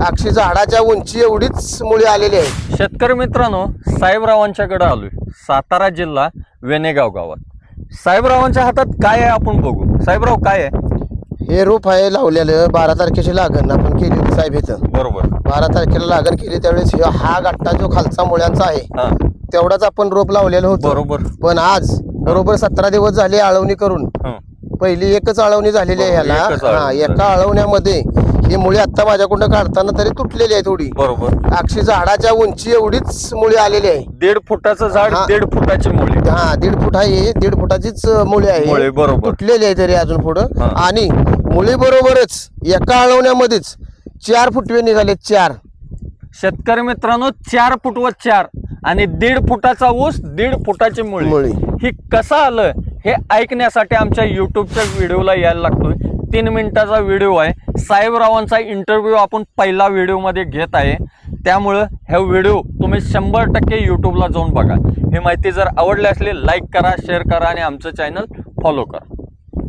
अक्षी झाडाच्या उंची एवढीच मुळे आलेली आहे. शेतकरी मित्रांनो, साहेबरावांच्याकडे आलोय. सातारा जिल्हा वेनेगाव गावात. साहेबरावांच्या हातात काय आहे आपण बघू. साहेबराव, काय आहे हे रोप आहे लावलेलं. 12 तारखेची लागण आपण केली होती साहेब इथं. बरोबर. 12 तारखेला लागण केली त्यावेळेस हा गट्टा जो खालचा मुळ्यांचा आहे हा, तेवढाच आपण रोप लावलेलं होतं. बरोबर. पण आज बरोबर 17 दिवस झाले आळवणी करून. हं. पहिली एकच आळवणी झालेली आहे ह्याला. एकच आळवणी हा, एका झाली. आळवण्यामध्ये ही मुळे आता माझ्याकडून काढताना तरी तुटलेली आहे थोडी. बरोबर. अक्षी झाडाच्या उंची एवढीच मुळे आलेली आहे. 1.5 फुटाचं झाड, हा. 1.5 फुटाची मुळी. हा, 1.5 फूट आहे. 1.5 फुटाचीच मुळे आहे. मुळे, बरोबर. तुटलेली आहे तरी अजून पुढं. हा. आणि मुळी बरोबरच एका आळवण्यामध्येच 4 फुटवे निघाले. 4. शेतकरी मित्रांनो, 4 फूट व 4 आणि 1.5 फुटाचा ऊस, 1.5 फुटाची मुळी. मुळी. ही कसं आलं हे ऐकण्यासाठी आमच्या युट्यूबच्या व्हिडिओला यायला लागतोय. 3 मिनिटाचा व्हिडिओ आहे. साहेबरावांचा इंटरव्ह्यू आपण पहिला व्हिडिओमध्ये घेत आहे. त्यामुळं हा व्हिडिओ तुम्ही 100% यूट्यूबला जाऊन बघा. ही माहिती जर आवडली असली, लाईक करा, शेअर करा आणि आमचं चॅनल फॉलो करा.